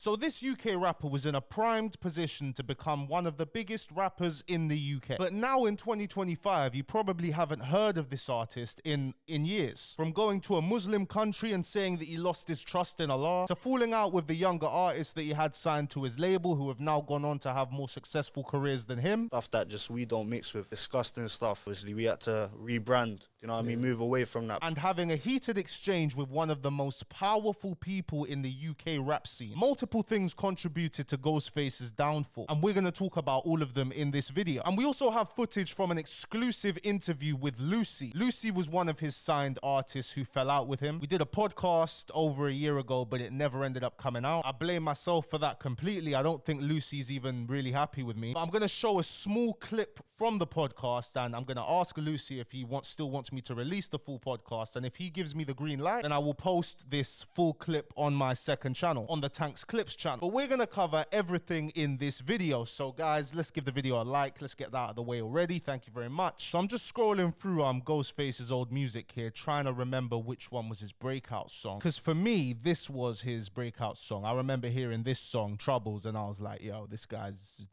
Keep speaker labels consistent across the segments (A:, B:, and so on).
A: So this UK rapper was in a primed position to become one of the biggest rappers in the UK. But now in 2025, you probably haven't heard of this artist in years. From going to a Muslim country and saying that he lost his trust in Allah, to falling out with the younger artists that he had signed to his label who have now gone on to have more successful careers than him.
B: Stuff that just we don't mix with, disgusting stuff. Obviously, we had to rebrand, you know what I mean, move away from that.
A: And having a heated exchange with one of the most powerful people in the UK rap scene. Multiple things contributed to Ghostface's downfall, and we're going to talk about all of them in this video. And we also have footage from an exclusive interview with Lucii. Lucii was one of his signed artists who fell out with him. We did a podcast over a year ago, but it never ended up coming out. I blame myself for that completely. I don't think Lucii's even really happy with me. But I'm going to show a small clip from the podcast, and I'm going to ask Lucii if he still wants me to release the full podcast, and if he gives me the green light, then I will post this full clip on my second channel, on the Tankz Clips channel. But we're going to cover everything in this video. So guys, let's give the video a like. Let's get that out of the way already. Thank you very much. So I'm just scrolling through Ghostface's old music here, trying to remember which one was his breakout song. Because for me, this was his breakout song. I remember hearing this song, Troubles, and I was like, yo, this guy's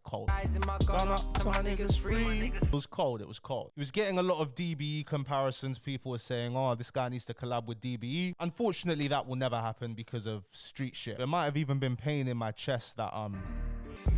A: cold. It was cold. It was cold. He was getting a lot of DBE comparisons. People were saying, oh, this guy needs to collab with DBE. Unfortunately, that will never happen because of street shit. There might have even been pain in my chest that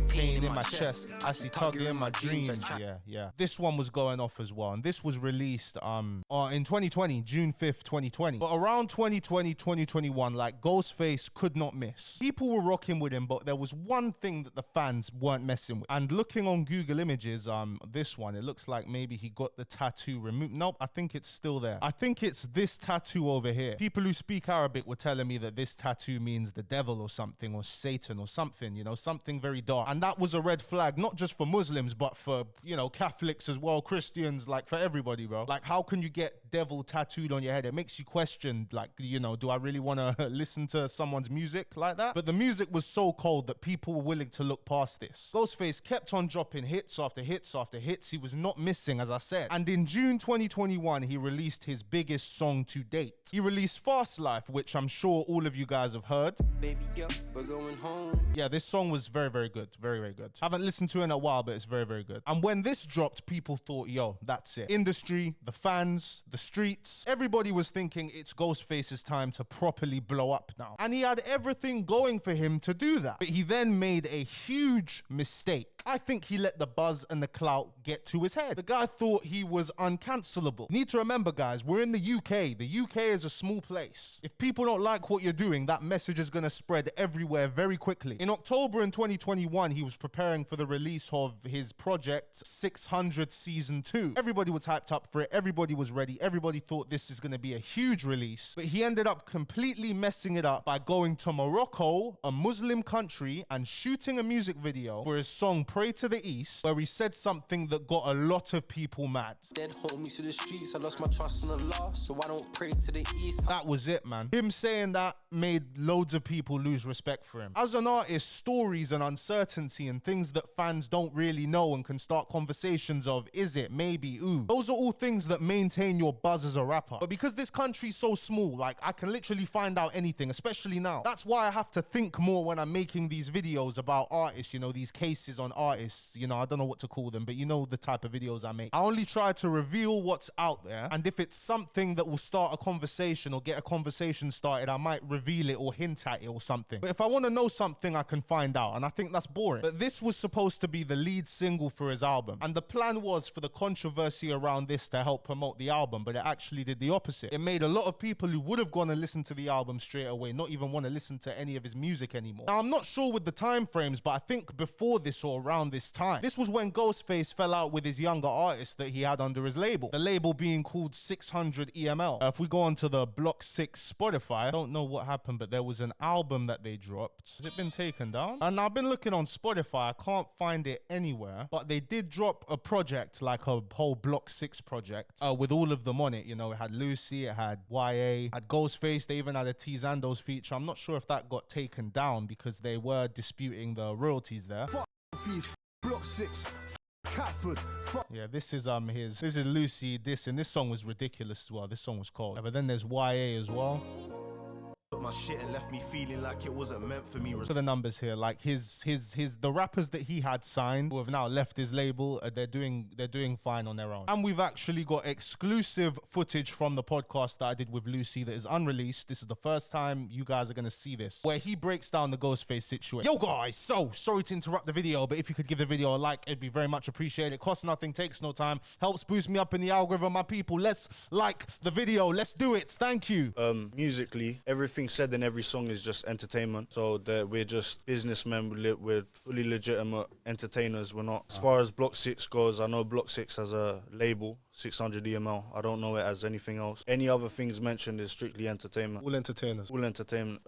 A: pain in my chest. I see tugging in my dreams. Yeah. This one was going off as well, and this was released in 2020, June 5th, 2020. But around 2020, 2021, like, Ghostface could not miss. People were rocking with him, but there was one thing that the fans weren't messing with. And looking on Google Images, this one, it looks like maybe he got the tattoo removed. Nope, I think it's still there. I think it's this tattoo over here. People who speak Arabic were telling me that this tattoo means the devil or something, or Satan or something, you know, something very dark. And that was a red flag, not just for Muslims, but for, you know, Catholics as well, Christians, like for everybody, bro. Like, how can you get devil tattooed on your head? It makes you question, like, you know, do I really want to listen to someone's music like that? But the music was so cold that people were willing to look past this. Ghostface kept on dropping hits after hits after hits. He was not missing, as I said. And in June 2021, he released his biggest song to date. He released Fast Life, which I'm sure all of you guys have heard. Baby girl, we're going home. Yeah, this song was very, very good. Very, very good. I haven't listened to it in a while, but it's very, very good. And when this dropped, people thought, yo, that's it. Industry, the fans, the streets, everybody was thinking it's Ghostface's time to properly blow up now. And he had everything going for him to do that. But he then made a huge mistake. I think he let the buzz and the clout get to his head. The guy thought he was uncancelable. Need to remember, guys, we're in the UK. The UK is a small place. If people don't like what you're doing, that message is going to spread everywhere very quickly. In October in 2021, he was preparing for the release of his project 600 Season 2. Everybody was hyped up for it. Everybody was ready. Everybody thought this is going to be a huge release. But he ended up completely messing it up by going to Morocco, a Muslim country, and shooting a music video for his song Pray to the East, where he said something that got a lot of people mad. Dead homies to the streets, I lost my trust in Allah, so I don't pray to the East. That was it, man. Him saying that made loads of people lose respect for him. As an artist, stories and uncertainty and things that fans don't really know and can start conversations of, is it, maybe, ooh. Those are all things that maintain your buzz as a rapper. But because this country's so small, like, I can literally find out anything, especially now. That's why I have to think more when I'm making these videos about artists, you know, these cases on artists, you know, I don't know what to call them, but you know the type of videos I make. I only try to reveal what's out there, and if it's something that will start a conversation or get a conversation started, I might reveal it or hint at it or something. But if I want to know something, I can find out, and I think that's boring. But this was supposed to be the lead single for his album, and the plan was for the controversy around this to help promote the album, but it actually did the opposite. It made a lot of people who would have gone and listened to the album straight away not even want to listen to any of his music anymore. Now, I'm not sure with the time frames, but I think before this or around this time, this was when Ghostface fell out with his younger artist that he had under his label, the label being called 600 EML. If we go on to the Block 6 Spotify, I don't know what happened, but there was an album that they dropped. Has it been taken down? And I've been looking on Spotify, I can't find it anywhere, but they did drop a project, like a whole Block 6 project, with all of them on it. You know, it had Lucii, it had YA, had Ghostface, they even had a T Zandos feature. I'm not sure if that got taken down because they were disputing the royalties there. Block 6, Catford. Yeah, this is Lucii, and this song was ridiculous as well. This song was cold. But then there's YA as well.
C: dropped my shit and left me feeling like it wasn't meant for me.
A: For the numbers here, like the rappers that he had signed who have now left his label, they're doing fine on their own. And we've actually got exclusive footage from the podcast that I did with Lucii that is unreleased. This is the first time you guys are gonna see this, where he breaks down the Ghostface situation. Yo guys, so sorry to interrupt the video, but if you could give the video a like, it'd be very much appreciated. It costs nothing, takes no time, helps boost me up in the algorithm. My people, let's like the video, let's do it. Thank you.
B: Musically, everything said in every song is just entertainment. So that we're just businessmen. We're fully legitimate entertainers. We're not. As far as Block 6 goes, I know Block 6 has a label, 600 EML. I don't know it as anything else. Any other things mentioned is strictly entertainment.
D: All entertainers.
B: All entertainment.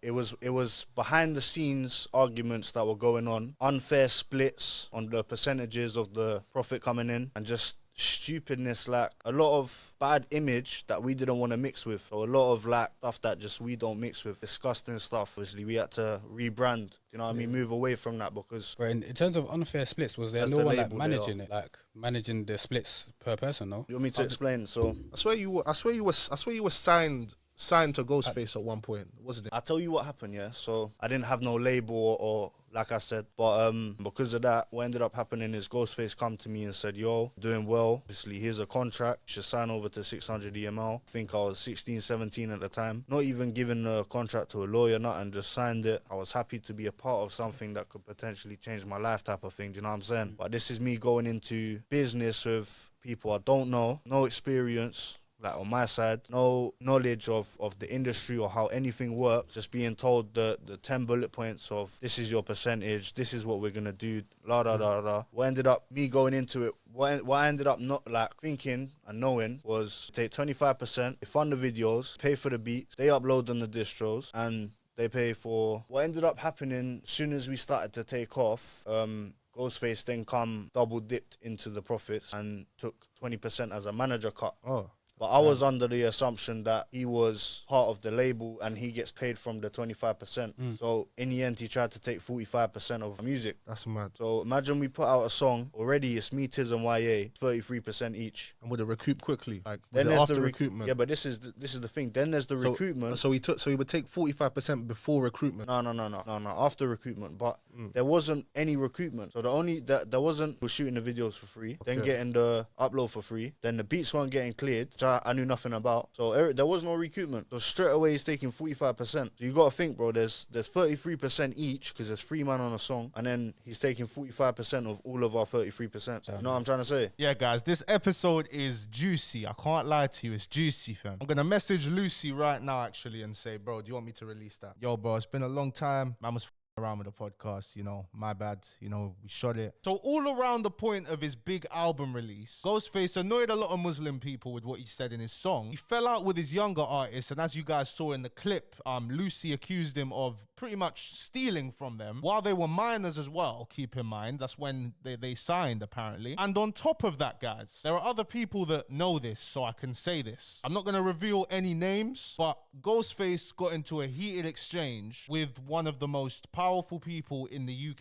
B: It was behind the scenes arguments that were going on, unfair splits on the percentages of the profit coming in, and just stupidness, like a lot of bad image that we didn't want to mix with. So a lot of like stuff that just we don't mix with, disgusting stuff. Obviously we had to rebrand, you know what I mean, move away from that because
E: But in terms of unfair splits, was there
B: That's
E: no
B: the
E: one like
B: label
E: managing it, like managing the splits per person? No.
B: you want me to explain? So
D: I swear you were signed to Ghostface at one point, wasn't it?
B: I'll tell you what happened, yeah. So I didn't have no label or like I said, but because of that, what ended up happening is Ghostface come to me and said, yo, doing well. Obviously, here's a contract. You should sign over to 600 EML. I think I was 16, 17 at the time. Not even giving the contract to a lawyer, nothing, just signed it. I was happy to be a part of something that could potentially change my life type of thing, do you know what I'm saying? But this is me going into business with people I don't know, no experience. Like on my side, no knowledge of the industry or how anything works, just being told the 10 bullet points of this is your percentage, this is what we're gonna do, la da da da. What ended up me going into it, what I ended up not like thinking and knowing was take 25%, they fund the videos, pay for the beats, they upload on the distros, and they pay for what ended up happening as soon as we started to take off. Ghostface then come double dipped into the profits and took 20% as a manager cut.
D: Oh.
B: But I was under the assumption that he was part of the label and he gets paid from the 25%. So in the end, he tried to take 45% of music.
D: That's mad.
B: So imagine we put out a song, already it's me, Tiz and YA, 33% each.
D: And would it recoup quickly? Like
B: Then
D: was it
B: there's
D: after
B: the
D: recruitment?
B: Yeah, but this is the thing. Then there's the recruitment.
D: So he would take 45% before recruitment.
B: No, after recruitment. But there wasn't any recruitment. So there wasn't was shooting the videos for free, then getting the upload for free, then the beats weren't getting cleared, which I knew nothing about. So there was no recruitment. So straight away he's taking 45%. So you got to think, bro, there's 33% each because there's 3 man on a song, and then he's taking 45% of all of our 33%. You know what I'm trying to say?
A: Yeah, guys, this episode is juicy. I can't lie to you, it's juicy, fam. I'm gonna message Lucii right now, actually, and say, bro, do you want me to release that? Yo, bro, it's been a long time. Man was around with the podcast, you know, my bad, you know, we shot it. So all around the point of his big album release, Ghostface annoyed a lot of Muslim people with what he said in his song. He fell out with his younger artists, and as you guys saw in the clip, Lucii accused him of pretty much stealing from them while they were minors as well, keep in mind. That's when they signed, apparently. And on top of that, guys, there are other people that know this, so I can say this. I'm not going to reveal any names, but Ghostface got into a heated exchange with one of the most powerful people in the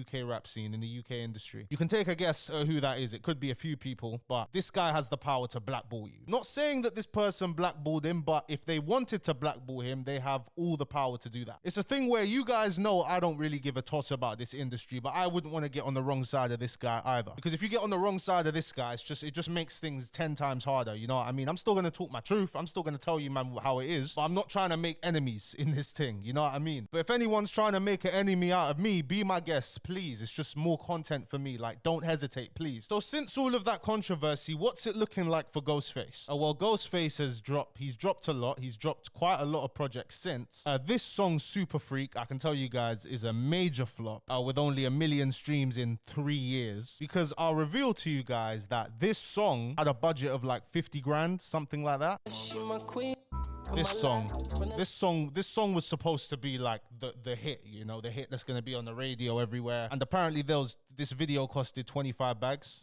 A: UK rap scene, in the UK industry. You can take a guess who that is. It could be a few people, but this guy has the power to blackball you. Not saying that this person blackballed him, but if they wanted to blackball him, they have all the power to do that. It's a thing where you guys know I don't really give a toss about this industry, but I wouldn't want to get on the wrong side of this guy either. Because if you get on the wrong side of this guy, it just makes things 10 times harder. You know what I mean? I'm still going to talk my truth. I'm still going to tell you, man, how it is, but I'm not trying to make enemies in this thing. You know what I mean? But if anyone's trying to make an enemy out of me, be my guest, please. It's just more content for me. Like, don't hesitate, please. So since all of that controversy, what's it looking like for Ghostface? Oh, well, Ghostface he's dropped a lot. He's dropped quite a lot of projects since. This song, Super Freak, I can tell you guys, is a major flop with only 1 million streams in 3 years. Because I'll reveal to you guys that this song had a budget of like 50 grand, something like that. This song was supposed to be like the hit, you know, the hit that's gonna be on the radio everywhere. And apparently this video costed 25 bags.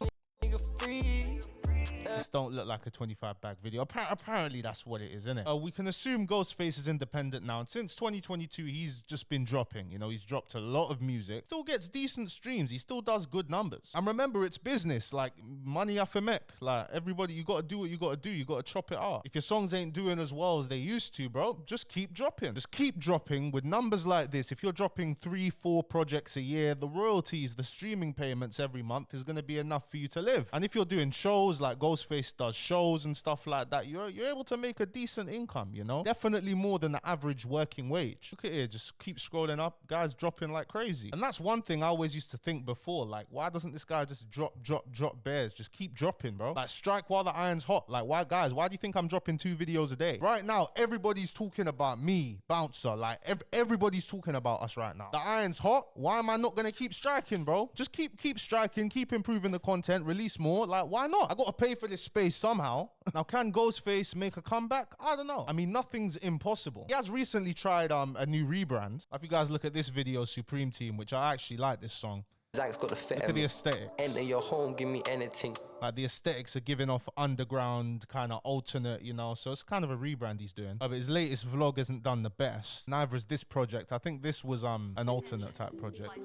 A: This don't look like a 25 bag video. Apparently that's what it is, isn't it? We can assume Ghostface is independent now, and since 2022 he's just been dropping. You know, he's dropped a lot of music, still gets decent streams, he still does good numbers. And remember, it's business, like money off a mech. Like everybody, you gotta do what you gotta do. You gotta chop it up. If your songs ain't doing as well as they used to, bro, just keep dropping. Just keep dropping with numbers like this. If you're dropping 3-4 projects a year, the royalties, the streaming payments every month is gonna be enough for you to live. And if you're doing shows like Ghostface does shows and stuff like that, you're able to make a decent income, you know? Definitely more than the average working wage. Look at it, just keep scrolling up, guys dropping like crazy. And that's one thing I always used to think before, like, why doesn't this guy just drop bears? Just keep dropping, bro. Like, strike while the iron's hot. Like, why, guys, why do you think I'm dropping 2 videos a day? Right now, everybody's talking about me, Bouncer. Like, everybody's talking about us right now. The iron's hot. Why am I not gonna keep striking, bro? Just keep striking, keep improving the content, release more. Like, why not? I gotta pay for this space somehow. Now, can Ghostface make a comeback? I don't know. I mean, nothing's impossible. He has recently tried a new rebrand. If you guys look at this video, Supreme Team, which I actually like this song.
F: Zach's got the fit.
A: Look at the aesthetic.
F: Enter your home, give me anything.
A: Like, the aesthetics are giving off underground, kind of alternate, you know, so it's kind of a rebrand he's doing. But his latest vlog isn't done the best. Neither is this project. I think this was an alternate type project.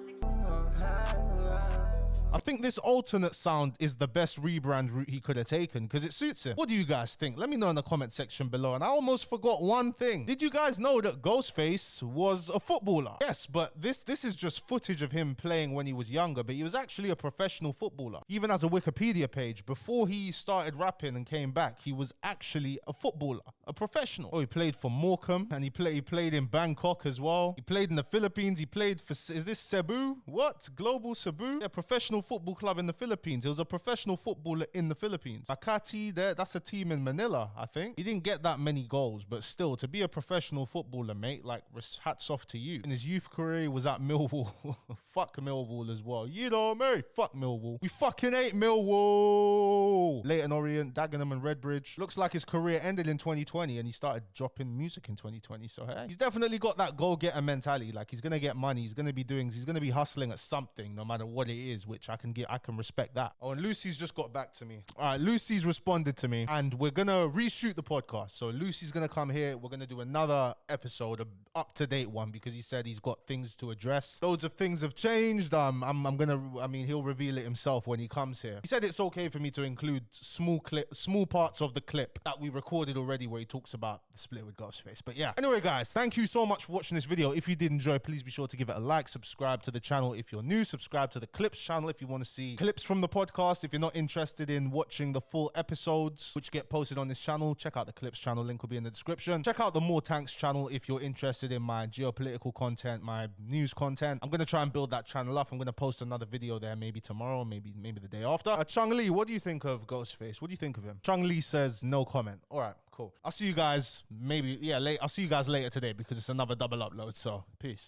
A: I think this alternate sound is the best rebrand route he could have taken because it suits him. What do you guys think? Let me know in the comment section below. And I almost forgot one thing. Did you guys know that Ghostface was a footballer? Yes, but this is just footage of him playing when he was younger, but he was actually a professional footballer. He even has a Wikipedia page. Before he started rapping and came back, he was actually a footballer, a professional. Oh, he played for Morecambe and he played in Bangkok as well. He played in the Philippines. He played for, is this Cebu? What? Global Cebu? Yeah, professional football club in the Philippines. He was a professional footballer in the Philippines. Makati, that's a team in Manila, I think. He didn't get that many goals, but still, to be a professional footballer, mate, like, hats off to you. In his youth career, he was at Millwall. Fuck Millwall as well. You know me? Fuck Millwall. We fucking hate Millwall. Leighton Orient, Dagenham and Redbridge. Looks like his career ended in 2020 and he started dropping music in 2020. So, hey, he's definitely got that go-getter mentality. Like, he's going to get money. He's going to be hustling at something, no matter what it is, which I can respect that. Oh, and Lucie's just got back to me. All right, Lucie's responded to me and we're going to reshoot the podcast. So Lucie's going to come here. We're going to do another episode, an up-to-date one, because he said he's got things to address. Loads of things have changed. He'll reveal it himself when he comes here. He said it's okay for me to include small parts of the clip that we recorded already where he talks about the split with Ghostface. But yeah. Anyway, guys, thank you so much for watching this video. If you did enjoy, please be sure to give it a like, subscribe to the channel if you're new, subscribe to the Clips channel if you want to see clips from the podcast. If you're not interested in watching the full episodes which get posted on this channel, check out the Clips channel, link will be in the description. Check out the More Tankz channel if you're interested in my geopolitical content, my news content. I'm going to try and build that channel up. I'm going to post another video there maybe tomorrow, maybe the day after. Chung Lee, what do you think of Ghostface? What do you think of him? Chung Lee says no comment. All right, cool. I'll see you guys I'll see you guys later today because it's another double upload, so peace.